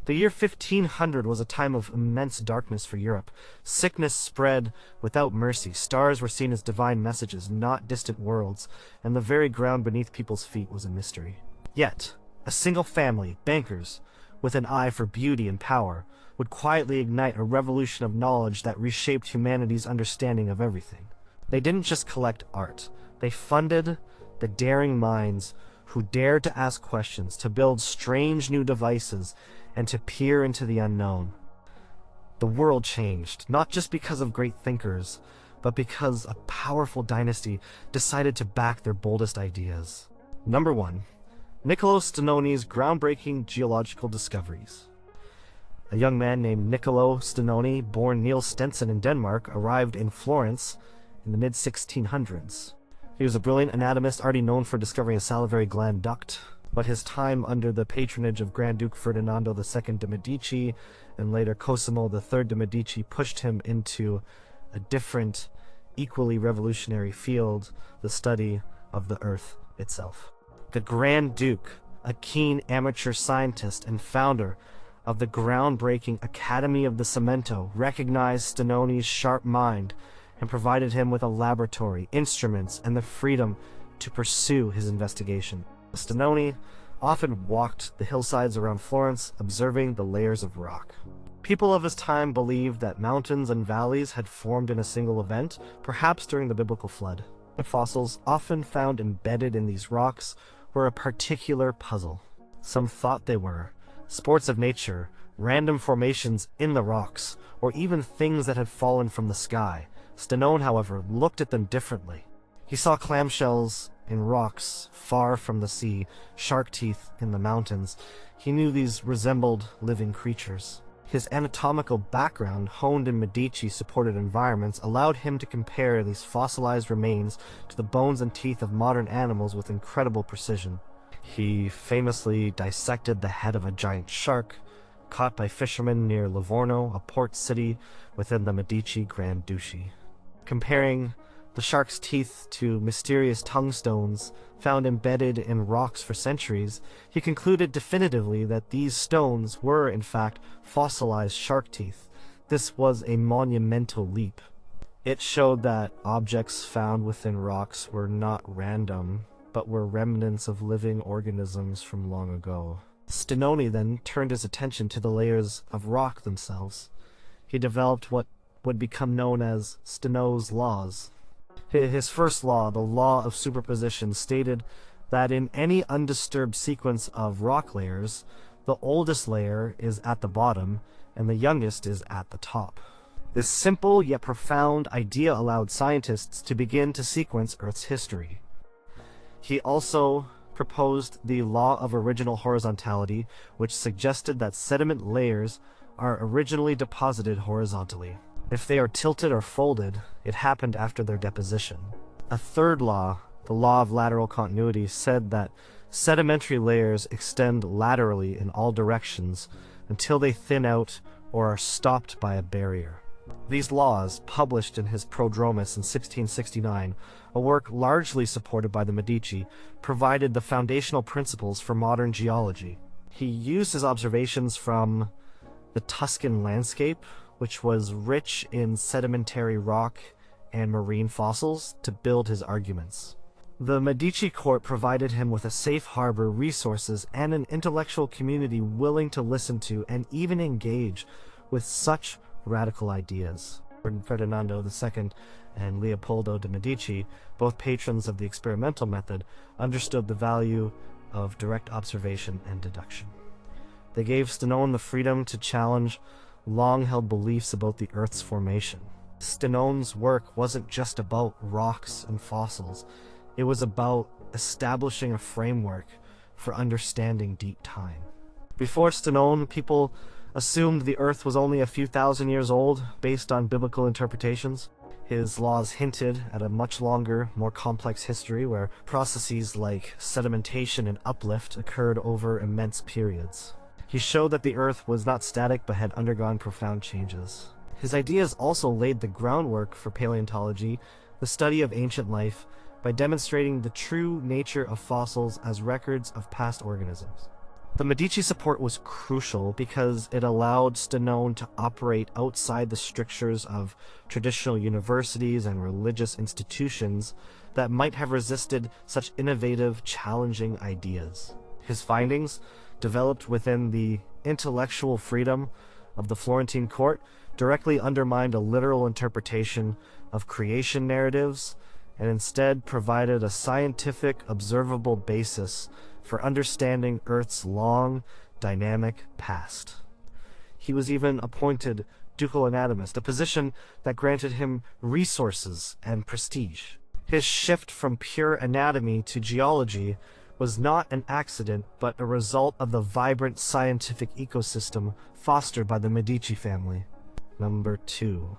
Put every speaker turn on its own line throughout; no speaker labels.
The year 1500 was a time of immense darkness for Europe. Sickness spread without mercy. Stars were seen as divine messages, not distant worlds, and the very ground beneath people's feet was a mystery. Yet, a single family, bankers, with an eye for beauty and power, would quietly ignite a revolution of knowledge that reshaped humanity's understanding of everything. They didn't just collect art. They funded the daring minds who dared to ask questions, to build strange new devices, and to peer into the unknown. The world changed, not just because of great thinkers, but because a powerful dynasty decided to back their boldest ideas. Number 1. Niccolò Stenone's groundbreaking geological discoveries. A young man named Niccolò Stenone, born Niels Stensen in Denmark, arrived in Florence in the mid-1600s. He was a brilliant anatomist already known for discovering a salivary gland duct, but his time under the patronage of Grand Duke Ferdinando II de' Medici and later Cosimo III de' Medici pushed him into a different, equally revolutionary field, the study of the Earth itself. The Grand Duke, a keen amateur scientist and founder of the groundbreaking Academy of the Cimento, recognized Stenone's sharp mind and provided him with a laboratory, instruments, and the freedom to pursue his investigation. Stenone often walked the hillsides around Florence, observing the layers of rock. People of his time believed that mountains and valleys had formed in a single event, perhaps during the biblical flood. The fossils, often found embedded in these rocks, were a particular puzzle. Some thought they were sports of nature, random formations in the rocks, or even things that had fallen from the sky. Stenone, however, looked at them differently. He saw clamshells in rocks far from the sea, shark teeth in the mountains. He knew these resembled living creatures. His anatomical background, honed in Medici-supported environments, allowed him to compare these fossilized remains to the bones and teeth of modern animals with incredible precision. He famously dissected the head of a giant shark, caught by fishermen near Livorno, a port city within the Medici Grand Duchy. Comparing the shark's teeth to mysterious tungstones found embedded in rocks for centuries, he concluded definitively that these stones were, in fact, fossilized shark teeth. This was a monumental leap. It showed that objects found within rocks were not random, but were remnants of living organisms from long ago. Stenone then turned his attention to the layers of rock themselves. He developed what would become known as Stenone's laws. His first law, the law of superposition, stated that in any undisturbed sequence of rock layers, the oldest layer is at the bottom and the youngest is at the top. This simple yet profound idea allowed scientists to begin to sequence Earth's history. He also proposed the law of original horizontality, which suggested that sediment layers are originally deposited horizontally. If they are tilted or folded, it happened after their deposition. A third law, the law of lateral continuity, said that sedimentary layers extend laterally in all directions until they thin out or are stopped by a barrier. These laws, published in his Prodromus in 1669, a work largely supported by the Medici, provided the foundational principles for modern geology. He used his observations from the Tuscan landscape, which was rich in sedimentary rock and marine fossils, to build his arguments. The Medici court provided him with a safe harbor, resources, and an intellectual community willing to listen to and even engage with such radical ideas. Ferdinando II and Leopoldo de' Medici, both patrons of the experimental method, understood the value of direct observation and deduction. They gave Stenone the freedom to challenge long-held beliefs about the Earth's formation. Stenone's work wasn't just about rocks and fossils. It was about establishing a framework for understanding deep time. Before Stenone, people assumed the Earth was only a few thousand years old based on biblical interpretations. His laws hinted at a much longer, more complex history where processes like sedimentation and uplift occurred over immense periods. He showed that the Earth was not static but had undergone profound changes. His ideas also laid the groundwork for paleontology, the study of ancient life, by demonstrating the true nature of fossils as records of past organisms. The Medici support was crucial because it allowed Stenone to operate outside the strictures of traditional universities and religious institutions that might have resisted such innovative, challenging ideas. His findings, developed within the intellectual freedom of the Florentine court, directly undermined a literal interpretation of creation narratives and instead provided a scientific, observable basis for understanding Earth's long, dynamic past. He was even appointed ducal anatomist, a position that granted him resources and prestige. His shift from pure anatomy to geology was not an accident, but a result of the vibrant scientific ecosystem fostered by the Medici family. Number 2.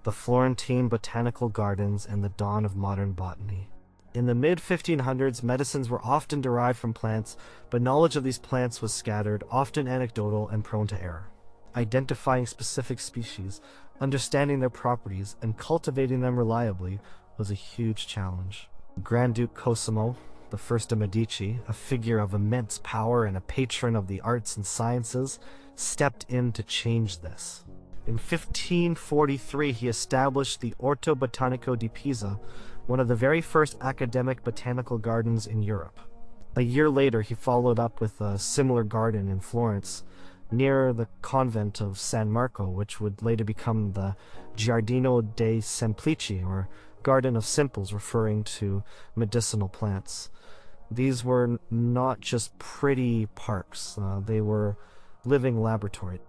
The Florentine Botanical Gardens and the dawn of modern botany. In the mid-1500s, medicines were often derived from plants, but knowledge of these plants was scattered, often anecdotal and prone to error. Identifying specific species, understanding their properties, and cultivating them reliably was a huge challenge. Grand Duke Cosimo, the first of Medici, a figure of immense power and a patron of the arts and sciences, stepped in to change this. In 1543, he established the Orto Botanico di Pisa, one of the very first academic botanical gardens in Europe. A year later, he followed up with a similar garden in Florence, near the convent of San Marco, which would later become the Giardino dei Semplici, or Garden of Simples, referring to medicinal plants. These were not just pretty parks, they were living laboratories.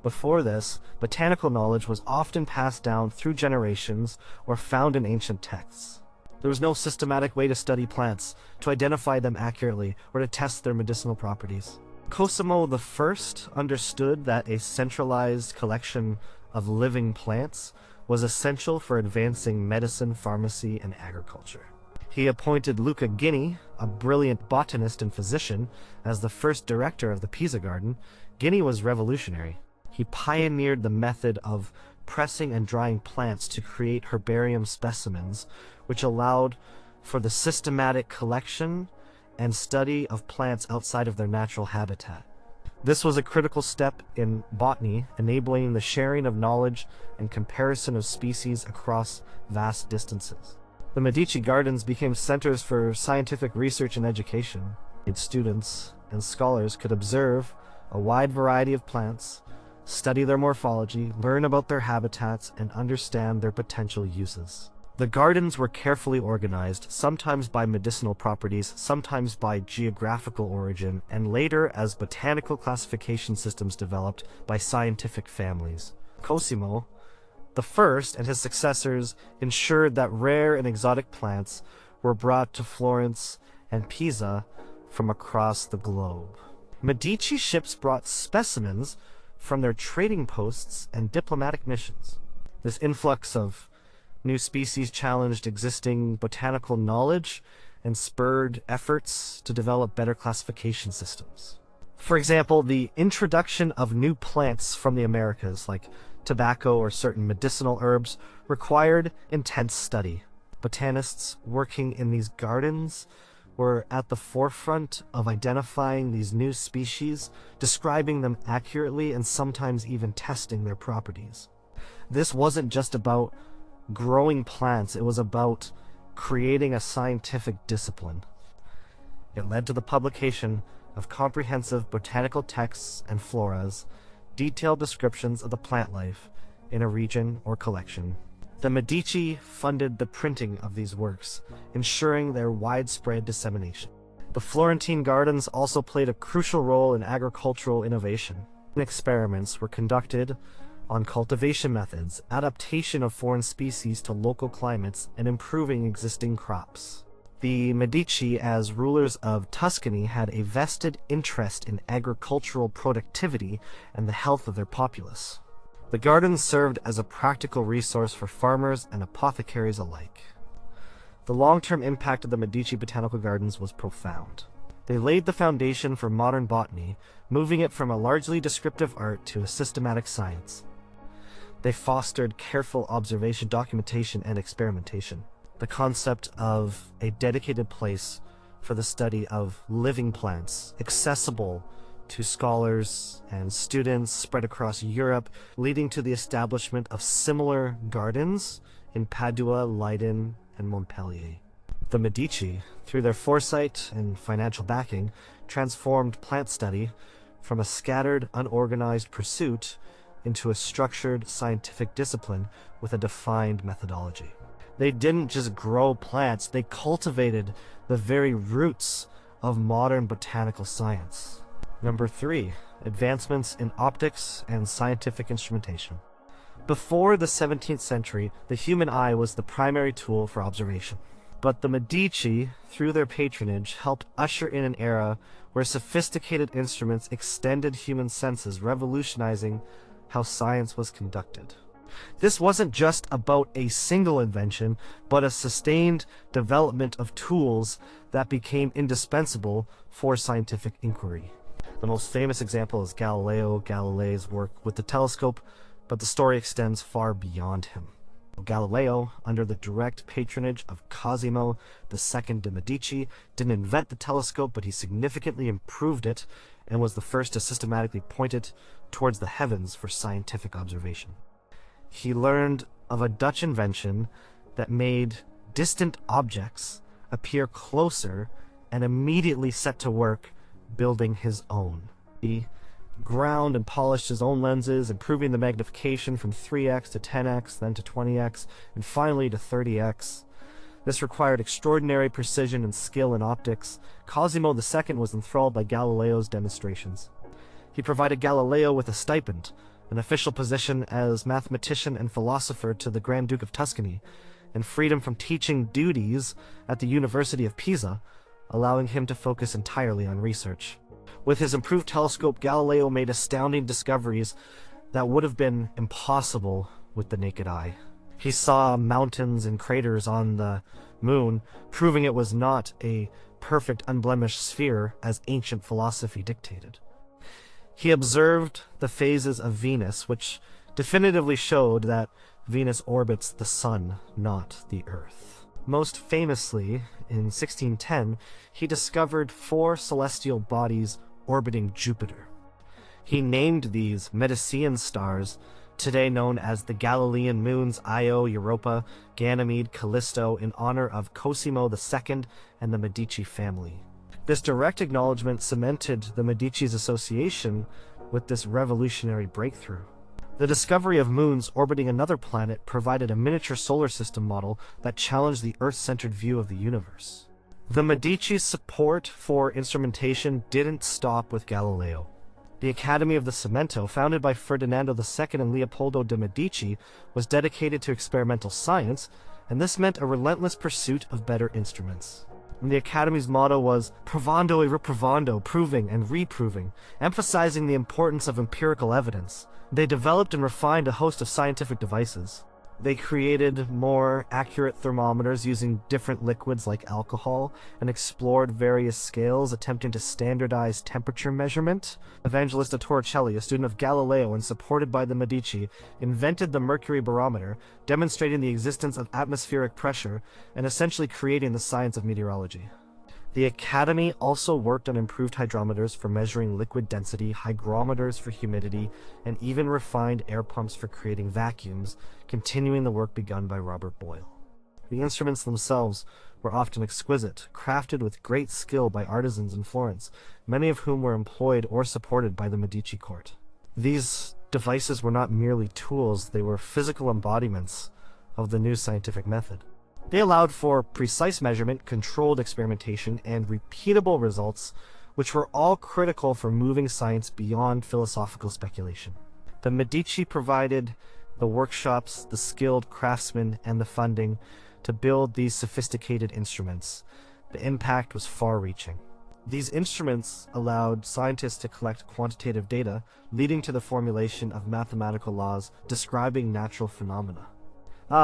Before this, botanical knowledge was often passed down through generations or found in ancient texts. There was no systematic way to study plants, to identify them accurately, or to test their medicinal properties. Cosimo I understood that a centralized collection of living plants was essential for advancing medicine, pharmacy, and agriculture. He appointed Luca Ghini, a brilliant botanist and physician, as the first director of the Pisa Garden. Ghini was revolutionary. He pioneered the method of pressing and drying plants to create herbarium specimens, which allowed for the systematic collection and study of plants outside of their natural habitat. This was a critical step in botany, enabling the sharing of knowledge and comparison of species across vast distances. The Medici Gardens became centers for scientific research and education. Students and scholars could observe a wide variety of plants, study their morphology, learn about their habitats, and understand their potential uses. The gardens were carefully organized, sometimes by medicinal properties, sometimes by geographical origin, and later as botanical classification systems developed by scientific families. Cosimo I and his successors ensured that rare and exotic plants were brought to Florence and Pisa from across the globe. Medici ships brought specimens from their trading posts and diplomatic missions. This influx of new species challenged existing botanical knowledge and spurred efforts to develop better classification systems. For example, the introduction of new plants from the Americas, like tobacco or certain medicinal herbs, required intense study. Botanists working in these gardens were at the forefront of identifying these new species, describing them accurately, and sometimes even testing their properties. This wasn't just about growing plants, it was about creating a scientific discipline. It led to the publication of comprehensive botanical texts and floras, detailed descriptions of the plant life in a region or collection. The Medici funded the printing of these works, ensuring their widespread dissemination. The Florentine gardens also played a crucial role in agricultural innovation. Experiments were conducted on cultivation methods, adaptation of foreign species to local climates, and improving existing crops. The Medici, as rulers of Tuscany, had a vested interest in agricultural productivity and the health of their populace. The gardens served as a practical resource for farmers and apothecaries alike. The long-term impact of the Medici Botanical Gardens was profound. They laid the foundation for modern botany, moving it from a largely descriptive art to a systematic science. They fostered careful observation, documentation, and experimentation. The concept of a dedicated place for the study of living plants, accessible to scholars and students spread across Europe, leading to the establishment of similar gardens in Padua, Leiden, and Montpellier. The Medici, through their foresight and financial backing, transformed plant study from a scattered, unorganized pursuit into a structured scientific discipline with a defined methodology. They didn't just grow plants, they cultivated the very roots of modern botanical science. Number 3, advancements in optics and scientific instrumentation. Before the 17th century, the human eye was the primary tool for observation. But the Medici, through their patronage, helped usher in an era where sophisticated instruments extended human senses, revolutionizing how science was conducted. This wasn't just about a single invention, but a sustained development of tools that became indispensable for scientific inquiry. The most famous example is Galileo's work with the telescope, but the story extends far beyond him. Galileo, under the direct patronage of Cosimo II de' Medici, didn't invent the telescope, but he significantly improved it and was the first to systematically point it towards the heavens for scientific observation. He learned of a Dutch invention that made distant objects appear closer and immediately set to work building his own. He ground and polished his own lenses, improving the magnification from 3x to 10x, then to 20x, and finally to 30x. This required extraordinary precision and skill in optics. Cosimo II was enthralled by Galileo's demonstrations. He provided Galileo with a stipend, an official position as mathematician and philosopher to the Grand Duke of Tuscany, and freedom from teaching duties at the University of Pisa, allowing him to focus entirely on research. With his improved telescope, Galileo made astounding discoveries that would have been impossible with the naked eye. He saw mountains and craters on the moon, proving it was not a perfect, unblemished sphere as ancient philosophy dictated. He observed the phases of Venus, which definitively showed that Venus orbits the Sun, not the Earth. Most famously, in 1610, he discovered 4 celestial bodies orbiting Jupiter. He named these Medician stars, today known as the Galilean moons Io, Europa, Ganymede, Callisto, in honor of Cosimo II and the Medici family. This direct acknowledgement cemented the Medici's association with this revolutionary breakthrough. The discovery of moons orbiting another planet provided a miniature solar system model that challenged the Earth-centered view of the universe. The Medici's support for instrumentation didn't stop with Galileo. The Academy of the Cimento, founded by Ferdinando II and Leopoldo de' Medici, was dedicated to experimental science, and this meant a relentless pursuit of better instruments. And the Academy's motto was provando e riprovando, proving and reproving, emphasizing the importance of empirical evidence. They developed and refined a host of scientific devices. They created more accurate thermometers using different liquids like alcohol, and explored various scales attempting to standardize temperature measurement. Evangelista Torricelli, a student of Galileo and supported by the Medici, invented the mercury barometer, demonstrating the existence of atmospheric pressure and essentially creating the science of meteorology. The Academy also worked on improved hydrometers for measuring liquid density, hygrometers for humidity, and even refined air pumps for creating vacuums, continuing the work begun by Robert Boyle. The instruments themselves were often exquisite, crafted with great skill by artisans in Florence, many of whom were employed or supported by the Medici court. These devices were not merely tools, they were physical embodiments of the new scientific method. They allowed for precise measurement, controlled experimentation, and repeatable results, which were all critical for moving science beyond philosophical speculation. The Medici provided the workshops, the skilled craftsmen, and the funding to build these sophisticated instruments. The impact was far-reaching. These instruments allowed scientists to collect quantitative data, leading to the formulation of mathematical laws describing natural phenomena.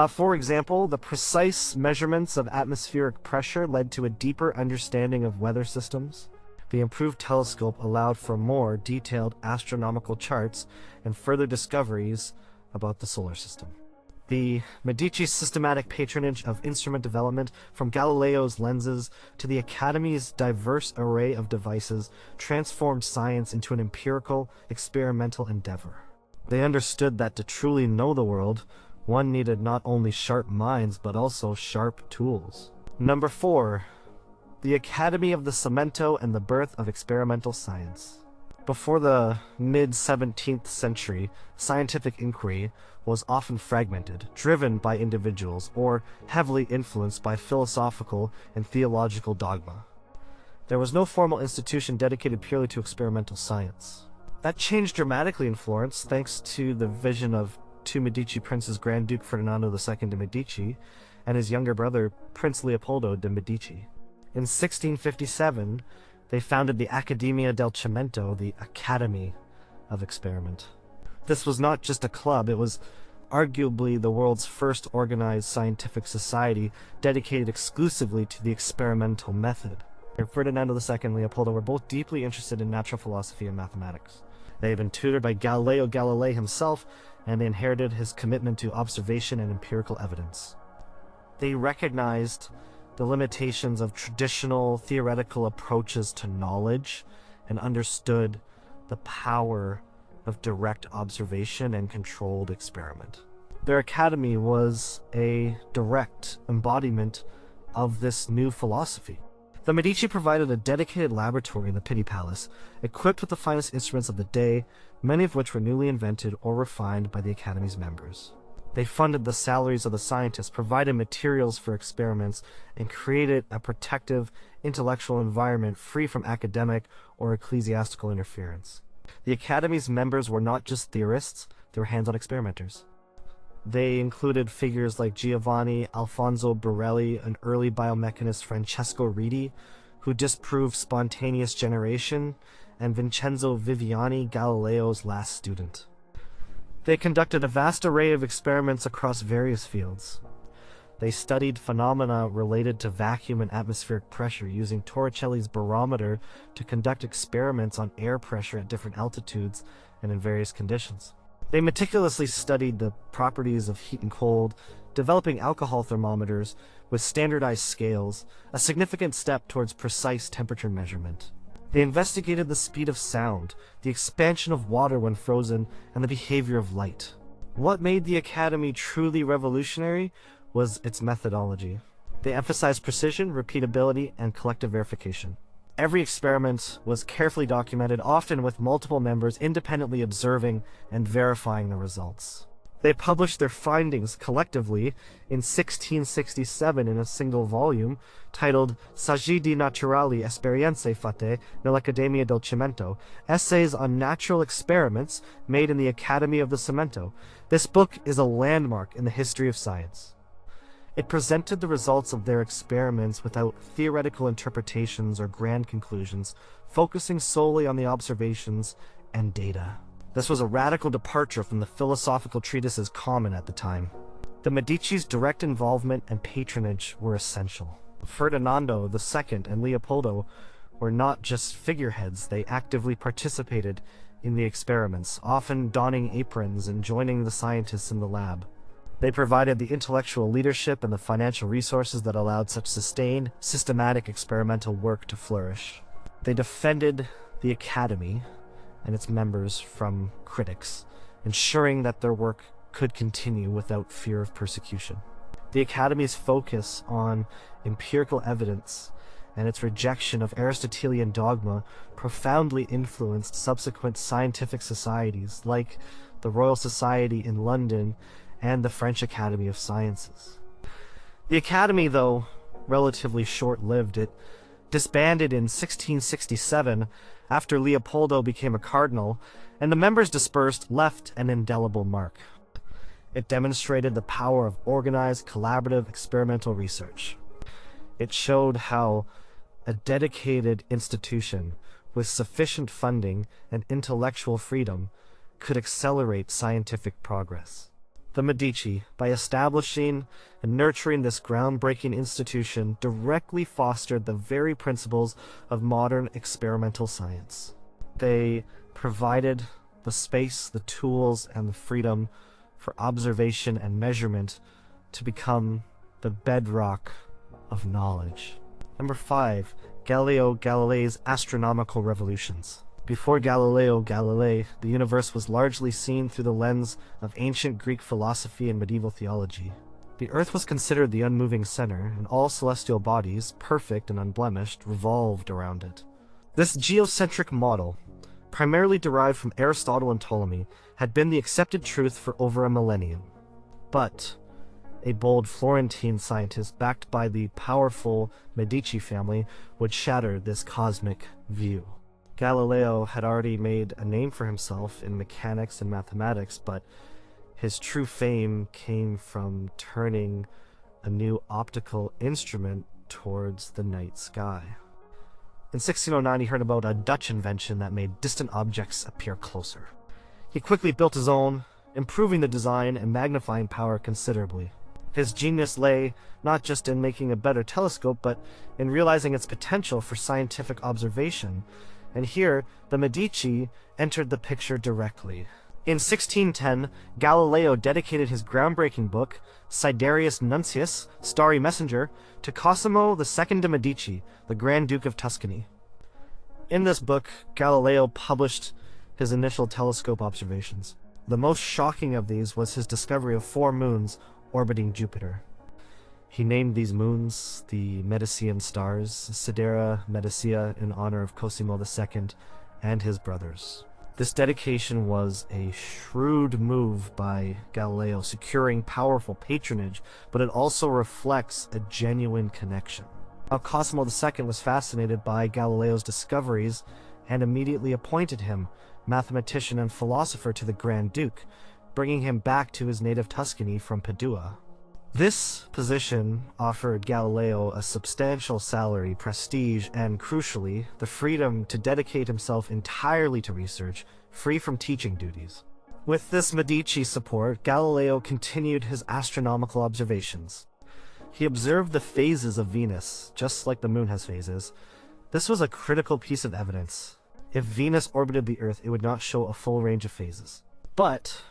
For example, the precise measurements of atmospheric pressure led to a deeper understanding of weather systems. The improved telescope allowed for more detailed astronomical charts and further discoveries about the solar system. The Medici's systematic patronage of instrument development, from Galileo's lenses to the Academy's diverse array of devices, transformed science into an empirical, experimental endeavor. They understood that to truly know the world, one needed not only sharp minds but also sharp tools. Number 4. The Academy of the Cimento and the Birth of Experimental Science. Before the mid-17th century, scientific inquiry was often fragmented, driven by individuals, or heavily influenced by philosophical and theological dogma. There was no formal institution dedicated purely to experimental science. That changed dramatically in Florence thanks to the vision of two Medici princes, Grand Duke Ferdinando II de' Medici and his younger brother, Prince Leopoldo de' Medici. In 1657, they founded the Accademia del Cimento, the Academy of Experiment. This was not just a club, it was arguably the world's first organized scientific society dedicated exclusively to the experimental method. Ferdinando II and Leopoldo were both deeply interested in natural philosophy and mathematics. They had been tutored by Galileo Galilei himself, and they inherited his commitment to observation and empirical evidence. They recognized the limitations of traditional theoretical approaches to knowledge and understood the power of direct observation and controlled experiment. Their academy was a direct embodiment of this new philosophy. The Medici provided a dedicated laboratory in the Pitti Palace, equipped with the finest instruments of the day, many of which were newly invented or refined by the Academy's members. They funded the salaries of the scientists, provided materials for experiments, and created a protective, intellectual environment free from academic or ecclesiastical interference. The Academy's members were not just theorists, they were hands-on experimenters. They included figures like Giovanni Alfonso Borelli, an early biomechanist Francesco Redi, who disproved spontaneous generation, and Vincenzo Viviani, Galileo's last student. They conducted a vast array of experiments across various fields. They studied phenomena related to vacuum and atmospheric pressure, using Torricelli's barometer to conduct experiments on air pressure at different altitudes and in various conditions. They meticulously studied the properties of heat and cold, developing alcohol thermometers with standardized scales, a significant step towards precise temperature measurement. They investigated the speed of sound, the expansion of water when frozen, and the behavior of light. What made the Academy truly revolutionary was its methodology. They emphasized precision, repeatability, and collective verification. Every experiment was carefully documented, often with multiple members independently observing and verifying the results. They published their findings collectively in 1667 in a single volume titled Saggi di Naturali Esperienze Fatte nell'Accademia del Cimento, Essays on Natural Experiments Made in the Academy of the Cimento. This book is a landmark in the history of science. It presented the results of their experiments without theoretical interpretations or grand conclusions, focusing solely on the observations and data. This was a radical departure from the philosophical treatises common at the time. The Medici's direct involvement and patronage were essential. Ferdinando II and Leopoldo were not just figureheads, they actively participated in the experiments, often donning aprons and joining the scientists in the lab. They provided the intellectual leadership and the financial resources that allowed such sustained, systematic experimental work to flourish. They defended the Academy and its members from critics, ensuring that their work could continue without fear of persecution. The Academy's focus on empirical evidence and its rejection of Aristotelian dogma profoundly influenced subsequent scientific societies like the Royal Society in London and the French Academy of Sciences. The Academy, though relatively short-lived, it disbanded in 1667 after Leopoldo became a cardinal, and the members dispersed left an indelible mark. It demonstrated the power of organized, collaborative, experimental research. It showed how a dedicated institution with sufficient funding and intellectual freedom could accelerate scientific progress. The Medici, by establishing and nurturing this groundbreaking institution, directly fostered the very principles of modern experimental science. They provided the space, the tools, and the freedom for observation and measurement to become the bedrock of knowledge. Number 5. Galileo Galilei's astronomical revolutions. Before Galileo Galilei, the universe was largely seen through the lens of ancient Greek philosophy and medieval theology. The Earth was considered the unmoving center, and all celestial bodies, perfect and unblemished, revolved around it. This geocentric model, primarily derived from Aristotle and Ptolemy, had been the accepted truth for over a millennium. But a bold Florentine scientist backed by the powerful Medici family would shatter this cosmic view. Galileo had already made a name for himself in mechanics and mathematics, but his true fame came from turning a new optical instrument towards the night sky. In 1609, he heard about a Dutch invention that made distant objects appear closer. He quickly built his own, improving the design and magnifying power considerably. His genius lay not just in making a better telescope, but in realizing its potential for scientific observation. And here, the Medici entered the picture directly. In 1610, Galileo dedicated his groundbreaking book, Sidereus Nuncius, Starry Messenger, to Cosimo II de' Medici, the Grand Duke of Tuscany. In this book, Galileo published his initial telescope observations. The most shocking of these was his discovery of 4 moons orbiting Jupiter. He named these moons the Medicean stars, Sidera Medicea, in honor of Cosimo II and his brothers. This dedication was a shrewd move by Galileo, securing powerful patronage, but it also reflects a genuine connection. Now, Cosimo II was fascinated by Galileo's discoveries and immediately appointed him mathematician and philosopher to the Grand Duke, bringing him back to his native Tuscany from Padua. This position offered Galileo a substantial salary, prestige, and crucially, the freedom to dedicate himself entirely to research, free from teaching duties. With this Medici support, Galileo continued his astronomical observations. He observed the phases of Venus, just like the moon has phases. This was a critical piece of evidence. If Venus orbited the Earth, it would not show a full range of phases. But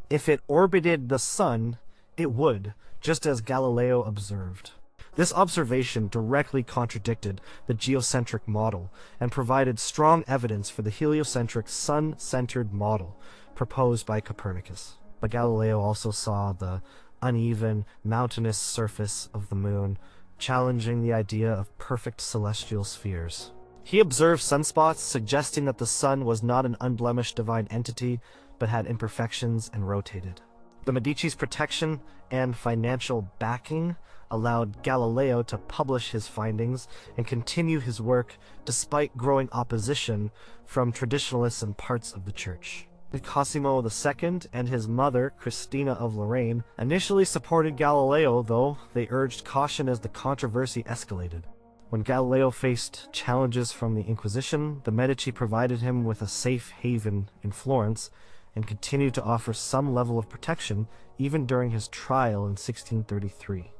if it orbited the Sun, it would, just as Galileo observed. This observation directly contradicted the geocentric model and provided strong evidence for the heliocentric sun-centered model proposed by Copernicus. But Galileo also saw the uneven, mountainous surface of the moon, challenging the idea of perfect celestial spheres. He observed sunspots, suggesting that the sun was not an unblemished divine entity, but had imperfections and rotated. The Medici's protection and financial backing allowed Galileo to publish his findings and continue his work despite growing opposition from traditionalists and parts of the church. Cosimo II and his mother, Christina of Lorraine, initially supported Galileo, though they urged caution as the controversy escalated. When Galileo faced challenges from the Inquisition, the Medici provided him with a safe haven in Florence and continued to offer some level of protection even during his trial in 1633.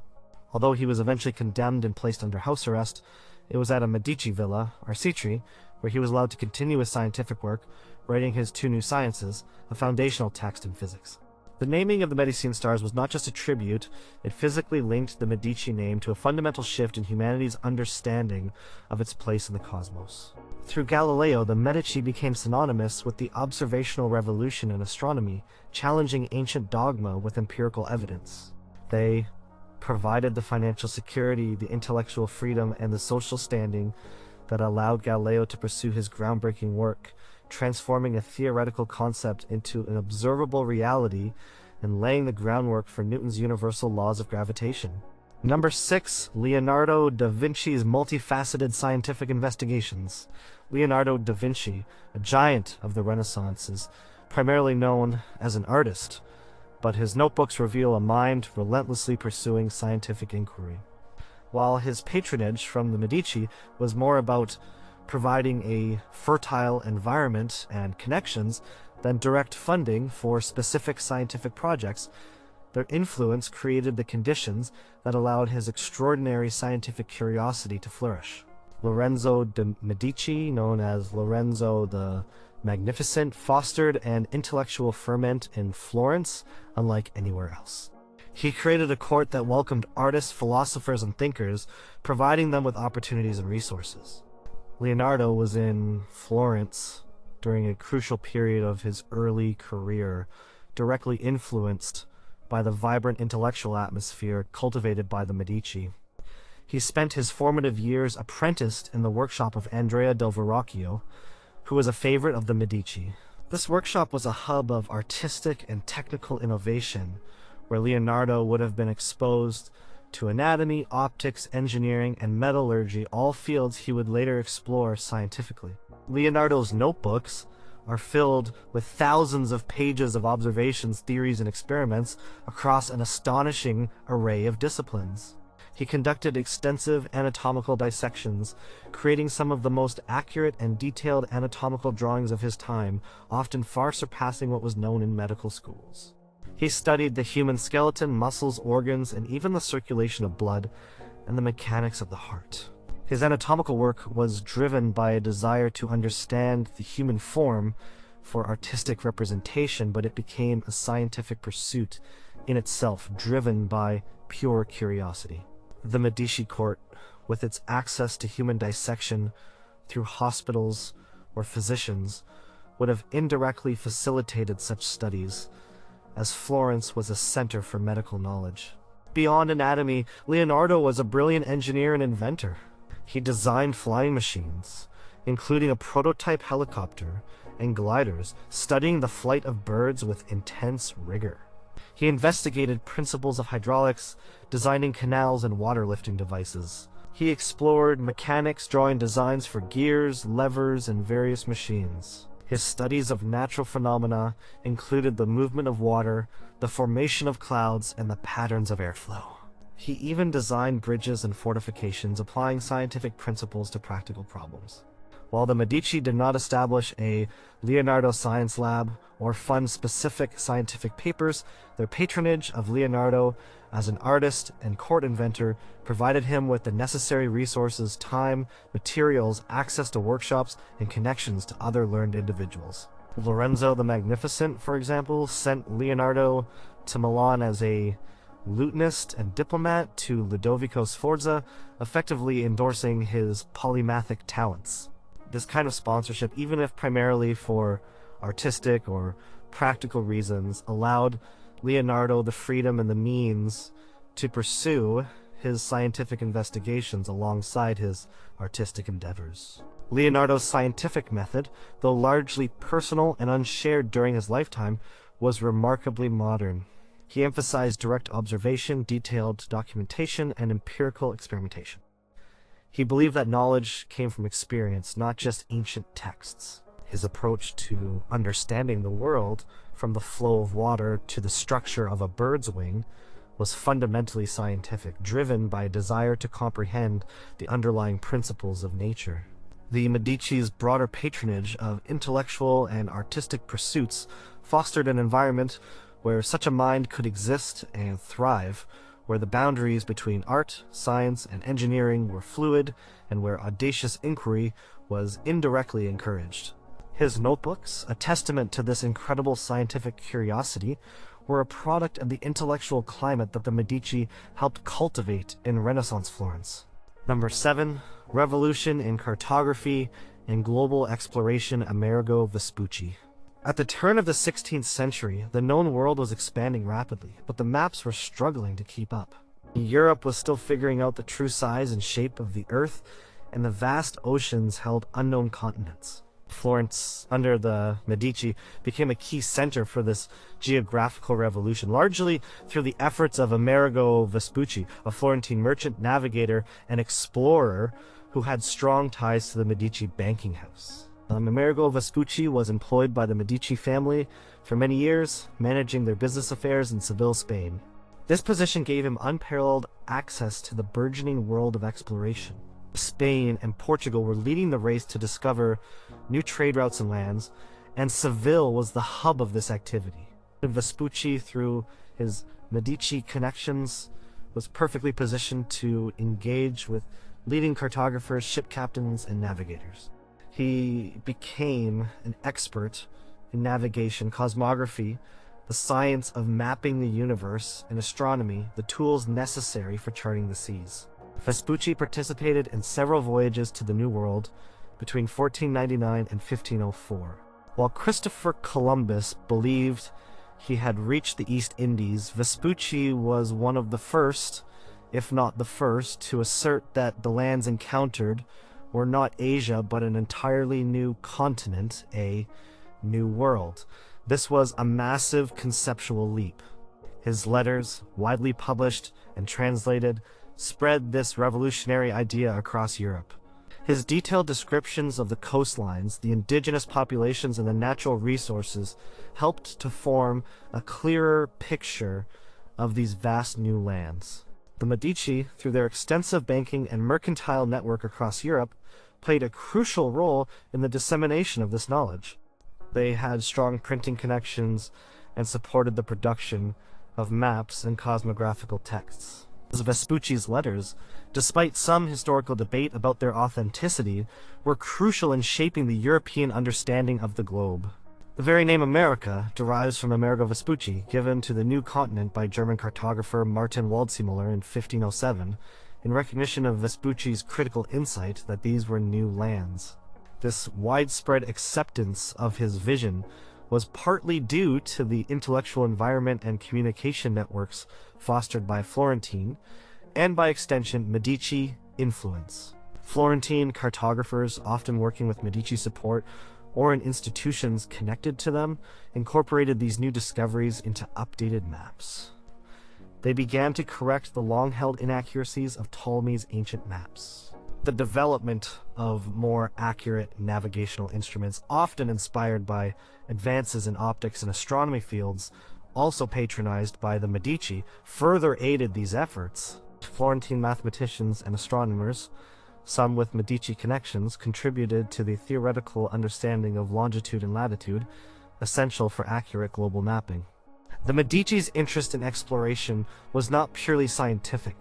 Although he was eventually condemned and placed under house arrest, it was at a Medici villa, Arcetri, where he was allowed to continue his scientific work, writing his 2 New Sciences, a foundational text in physics. The naming of the Medicean stars was not just a tribute, it physically linked the Medici name to a fundamental shift in humanity's understanding of its place in the cosmos. Through Galileo, the Medici became synonymous with the observational revolution in astronomy, challenging ancient dogma with empirical evidence. They provided the financial security, the intellectual freedom, and the social standing that allowed Galileo to pursue his groundbreaking work, transforming a theoretical concept into an observable reality and laying the groundwork for Newton's universal laws of gravitation. Number 6. Leonardo da Vinci's multifaceted scientific investigations. Leonardo da Vinci, a giant of the Renaissance, is primarily known as an artist, but his notebooks reveal a mind relentlessly pursuing scientific inquiry. While his patronage from the Medici was more about providing a fertile environment and connections than direct funding for specific scientific projects, their influence created the conditions that allowed his extraordinary scientific curiosity to flourish. Lorenzo de' Medici, known as Lorenzo the magnificent, fostered an intellectual ferment in Florence unlike anywhere else. He created a court that welcomed artists, philosophers, and thinkers, providing them with opportunities and resources. Leonardo was in Florence during a crucial period of his early career, directly influenced by the vibrant intellectual atmosphere cultivated by the Medici. He spent his formative years apprenticed in the workshop of Andrea del Verrocchio, who was a favorite of the Medici. This workshop was a hub of artistic and technical innovation, where Leonardo would have been exposed to anatomy, optics, engineering, and metallurgy, all fields he would later explore scientifically. Leonardo's notebooks are filled with thousands of pages of observations, theories, and experiments across an astonishing array of disciplines. He conducted extensive anatomical dissections, creating some of the most accurate and detailed anatomical drawings of his time, often far surpassing what was known in medical schools. He studied the human skeleton, muscles, organs, and even the circulation of blood and the mechanics of the heart. His anatomical work was driven by a desire to understand the human form for artistic representation, but it became a scientific pursuit in itself, driven by pure curiosity. The Medici court, with its access to human dissection through hospitals or physicians, would have indirectly facilitated such studies, as Florence was a center for medical knowledge. Beyond anatomy, Leonardo was a brilliant engineer and inventor. He designed flying machines, including a prototype helicopter and gliders, studying the flight of birds with intense rigor. He investigated principles of hydraulics, designing canals and water-lifting devices. He explored mechanics, drawing designs for gears, levers, and various machines. His studies of natural phenomena included the movement of water, the formation of clouds, and the patterns of airflow. He even designed bridges and fortifications, applying scientific principles to practical problems. While the Medici did not establish a Leonardo Science Lab or fund specific scientific papers, their patronage of Leonardo as an artist and court inventor provided him with the necessary resources, time, materials, access to workshops, and connections to other learned individuals. Lorenzo the Magnificent, for example, sent Leonardo to Milan as a lutenist and diplomat to Ludovico Sforza, effectively endorsing his polymathic talents. This kind of sponsorship, even if primarily for artistic or practical reasons, allowed Leonardo the freedom and the means to pursue his scientific investigations alongside his artistic endeavors. Leonardo's scientific method, though largely personal and unshared during his lifetime, was remarkably modern. He emphasized direct observation, detailed documentation, and empirical experimentation. He believed that knowledge came from experience, not just ancient texts. His approach to understanding the world, from the flow of water to the structure of a bird's wing, was fundamentally scientific, driven by a desire to comprehend the underlying principles of nature. The Medici's broader patronage of intellectual and artistic pursuits fostered an environment where such a mind could exist and thrive, where the boundaries between art, science, and engineering were fluid, and where audacious inquiry was indirectly encouraged. His notebooks, a testament to this incredible scientific curiosity, were a product of the intellectual climate that the Medici helped cultivate in Renaissance Florence. Number 7. Revolution in Cartography and Global Exploration, Amerigo Vespucci. At the turn of the 16th century, the known world was expanding rapidly, but the maps were struggling to keep up. Europe was still figuring out the true size and shape of the Earth, and the vast oceans held unknown continents. Florence, under the Medici, became a key center for this geographical revolution, largely through the efforts of Amerigo Vespucci, a Florentine merchant, navigator, and explorer who had strong ties to the Medici banking house. Amerigo Vespucci was employed by the Medici family for many years, managing their business affairs in Seville, Spain. This position gave him unparalleled access to the burgeoning world of exploration. Spain and Portugal were leading the race to discover new trade routes and lands, and Seville was the hub of this activity. Vespucci, through his Medici connections, was perfectly positioned to engage with leading cartographers, ship captains, and navigators. He became an expert in navigation, cosmography, the science of mapping the universe, and astronomy, the tools necessary for charting the seas. Vespucci participated in several voyages to the New World between 1499 and 1504. While Christopher Columbus believed he had reached the East Indies, Vespucci was one of the first, if not the first, to assert that the lands encountered were not Asia but an entirely new continent, a new world. This was a massive conceptual leap. His letters, widely published and translated, spread this revolutionary idea across Europe. His detailed descriptions of the coastlines, the indigenous populations, and the natural resources helped to form a clearer picture of these vast new lands. The Medici, through their extensive banking and mercantile network across Europe, played a crucial role in the dissemination of this knowledge. They had strong printing connections and supported the production of maps and cosmographical texts. Vespucci's letters, despite some historical debate about their authenticity, were crucial in shaping the European understanding of the globe. The very name America derives from Amerigo Vespucci, given to the new continent by German cartographer Martin Waldseemüller in 1507, in recognition of Vespucci's critical insight that these were new lands. This widespread acceptance of his vision was partly due to the intellectual environment and communication networks fostered by Florentine, and by extension, Medici influence. Florentine cartographers, often working with Medici support or in institutions connected to them, incorporated these new discoveries into updated maps. They began to correct the long-held inaccuracies of Ptolemy's ancient maps. The development of more accurate navigational instruments, often inspired by advances in optics and astronomy fields, also patronized by the Medici, further aided these efforts. Florentine mathematicians and astronomers, some with Medici connections, contributed to the theoretical understanding of longitude and latitude, essential for accurate global mapping. The Medici's interest in exploration was not purely scientific,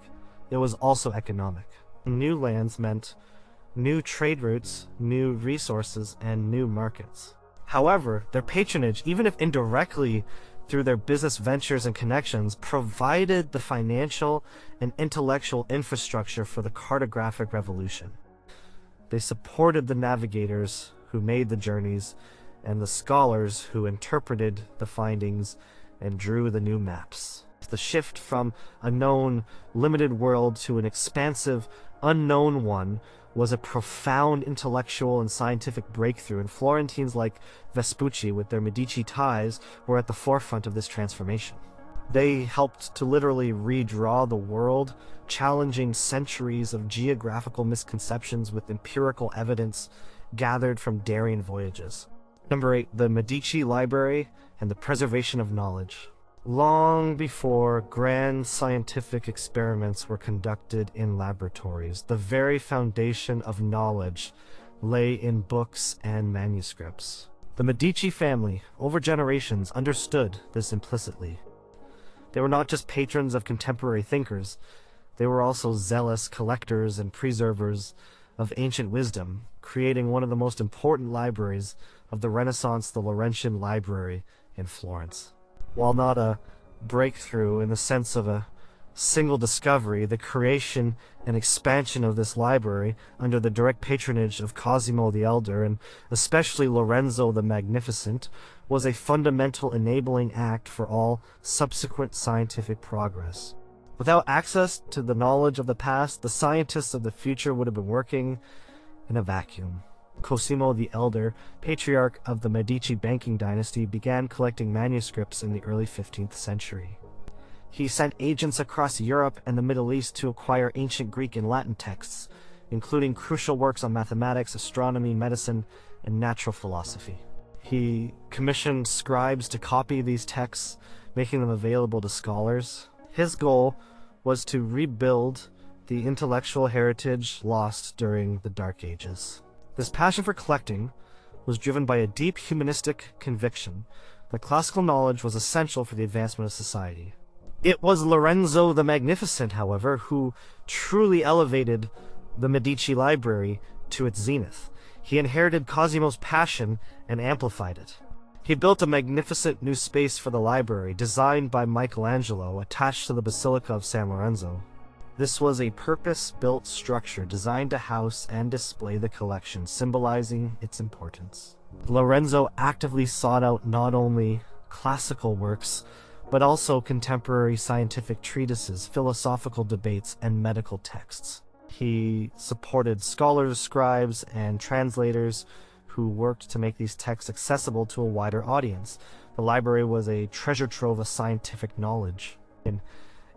it was also economic. New lands meant new trade routes, new resources, and new markets. However, their patronage, even if indirectly through their business ventures and connections, provided the financial and intellectual infrastructure for the cartographic revolution. They supported the navigators who made the journeys and the scholars who interpreted the findings and drew the new maps. The shift from a known, limited world to an expansive, unknown one was a profound intellectual and scientific breakthrough, and Florentines like Vespucci, with their Medici ties, were at the forefront of this transformation. They helped to literally redraw the world, challenging centuries of geographical misconceptions with empirical evidence gathered from daring voyages. Number 8, the Medici Library and the preservation of knowledge. Long before grand scientific experiments were conducted in laboratories, the very foundation of knowledge lay in books and manuscripts. The Medici family, over generations, understood this implicitly. They were not just patrons of contemporary thinkers, they were also zealous collectors and preservers of ancient wisdom, creating one of the most important libraries of the Renaissance, the Laurentian Library in Florence. While not a breakthrough in the sense of a single discovery, the creation and expansion of this library under the direct patronage of Cosimo the Elder, and especially Lorenzo the Magnificent, was a fundamental enabling act for all subsequent scientific progress. Without access to the knowledge of the past, the scientists of the future would have been working in a vacuum. Cosimo the Elder, patriarch of the Medici banking dynasty, began collecting manuscripts in the early 15th century. He sent agents across Europe and the Middle East to acquire ancient Greek and Latin texts, including crucial works on mathematics, astronomy, medicine, and natural philosophy. He commissioned scribes to copy these texts, making them available to scholars. His goal was to rebuild the intellectual heritage lost during the Dark Ages. This passion for collecting was driven by a deep humanistic conviction that classical knowledge was essential for the advancement of society. It was Lorenzo the Magnificent, however, who truly elevated the Medici Library to its zenith. He inherited Cosimo's passion and amplified it. He built a magnificent new space for the library, designed by Michelangelo, attached to the Basilica of San Lorenzo. This was a purpose-built structure designed to house and display the collection, symbolizing its importance. Lorenzo actively sought out not only classical works, but also contemporary scientific treatises, philosophical debates, and medical texts. He supported scholars, scribes, and translators who worked to make these texts accessible to a wider audience. The library was a treasure trove of scientific knowledge.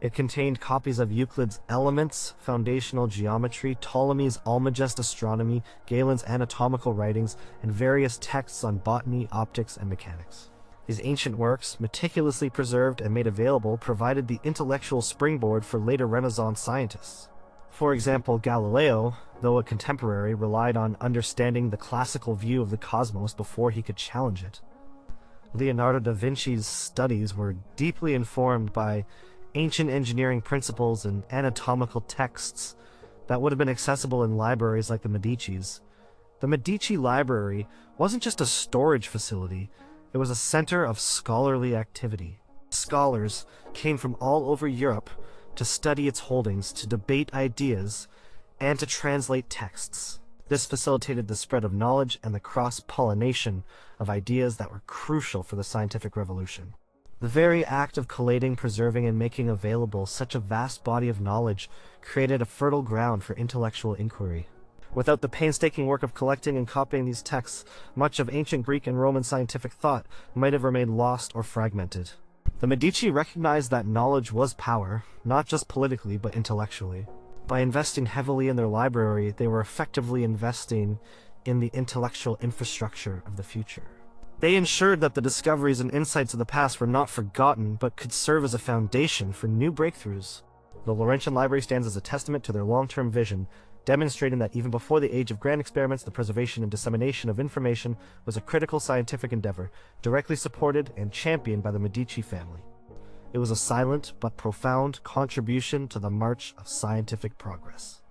It contained copies of Euclid's Elements, foundational geometry, Ptolemy's Almagest astronomy, Galen's anatomical writings, and various texts on botany, optics, and mechanics. These ancient works, meticulously preserved and made available, provided the intellectual springboard for later Renaissance scientists. For example, Galileo, though a contemporary, relied on understanding the classical view of the cosmos before he could challenge it. Leonardo da Vinci's studies were deeply informed by ancient engineering principles and anatomical texts that would have been accessible in libraries like the Medici's. The Medici library wasn't just a storage facility, it was a center of scholarly activity. Scholars came from all over Europe to study its holdings, to debate ideas, and to translate texts. This facilitated the spread of knowledge and the cross-pollination of ideas that were crucial for the scientific revolution. The very act of collating, preserving, and making available such a vast body of knowledge created a fertile ground for intellectual inquiry. Without the painstaking work of collecting and copying these texts, much of ancient Greek and Roman scientific thought might have remained lost or fragmented. The Medici recognized that knowledge was power, not just politically but intellectually. By investing heavily in their library, they were effectively investing in the intellectual infrastructure of the future. They ensured that the discoveries and insights of the past were not forgotten, but could serve as a foundation for new breakthroughs. The Laurentian Library stands as a testament to their long-term vision, demonstrating that even before the age of grand experiments, the preservation and dissemination of information was a critical scientific endeavor, directly supported and championed by the Medici family. It was a silent but profound contribution to the march of scientific progress.